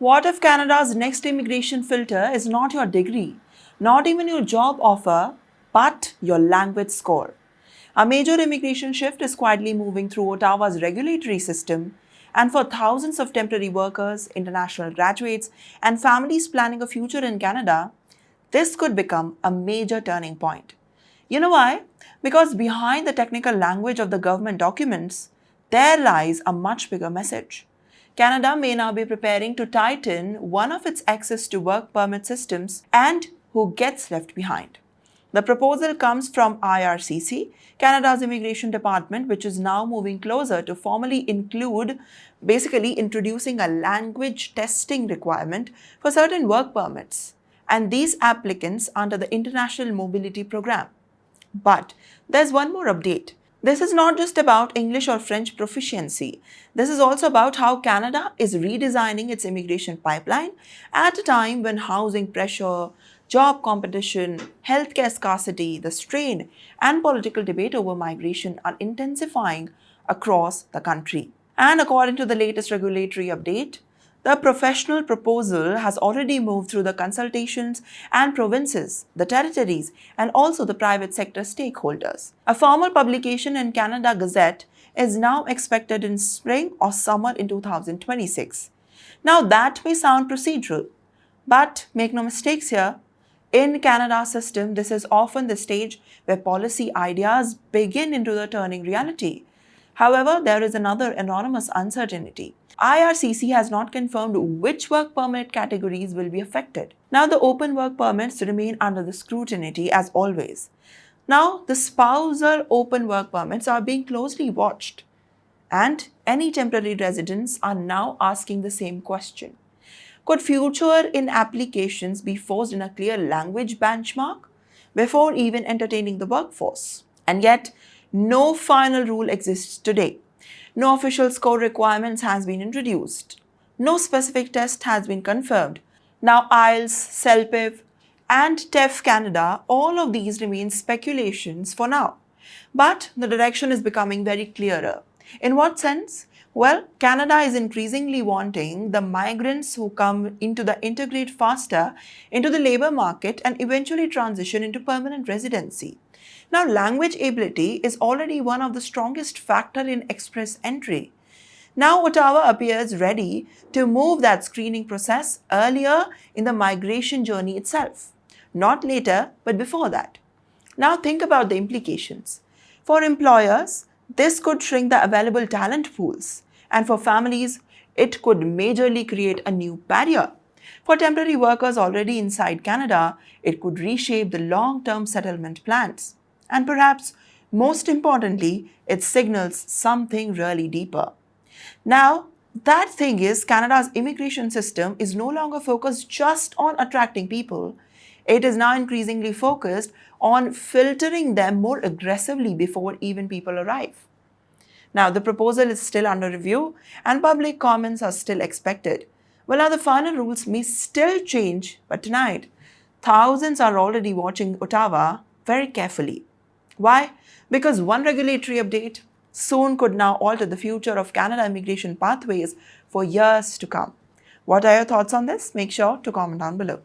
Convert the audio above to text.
What if Canada's next immigration filter is not your degree, not even your job offer, but your language score? A major immigration shift is quietly moving through Ottawa's regulatory system, and for thousands of temporary workers, international graduates, and families planning a future in Canada, this could become a major turning point. You know why? Because behind the technical language of the government documents, there lies a much bigger message. Canada may now be preparing to tighten one of its access to work permit systems and who gets left behind. The proposal comes from IRCC, Canada's immigration department, which is now moving closer to formally basically introducing a language testing requirement for certain work permits and these applicants under the International Mobility Program. But there's one more update. This is not just about English or French proficiency. This is also about how Canada is redesigning its immigration pipeline at a time when housing pressure, job competition, healthcare scarcity, the strain, and political debate over migration are intensifying across the country. And according to the latest regulatory update, the professional proposal has already moved through the consultations and provinces, the territories, and also the private sector stakeholders. A formal publication in Canada Gazette is now expected in spring or summer in 2026. Now that may sound procedural, but make no mistakes here. In Canada's system, this is often the stage where policy ideas begin into the turning reality. However, there is another enormous uncertainty. IRCC has not confirmed which work permit categories will be affected. Now, the open work permits remain under the scrutiny as always. Now, the spousal open work permits are being closely watched, and any temporary residents are now asking the same question. Could future in applications be forced in a clear language benchmark before even entertaining the workforce? And yet, no final rule exists today. No official score requirements has been introduced. No specific test has been confirmed. Now IELTS, CELPIP, and TEF Canada, all of these remain speculations for now. But the direction is becoming very clearer. In what sense? Well, Canada is increasingly wanting the migrants who come into the integrate faster into the labor market and eventually transition into permanent residency. Now, language ability is already one of the strongest factors in express entry. Now, Ottawa appears ready to move that screening process earlier in the migration journey itself. Not later, but before that. Now, think about the implications. For employers, this could shrink the available talent pools. And for families, it could majorly create a new barrier. For temporary workers already inside Canada, it could reshape the long-term settlement plans. And perhaps, most importantly, it signals something really deeper. Now, that thing is, Canada's immigration system is no longer focused just on attracting people. It is now increasingly focused on filtering them more aggressively before even people arrive. Now, the proposal is still under review and public comments are still expected. Well, now the final rules may still change, but tonight, thousands are already watching Ottawa very carefully. Why? Because one regulatory update soon could now alter the future of Canada immigration pathways for years to come. What are your thoughts on this? Make sure to comment down below.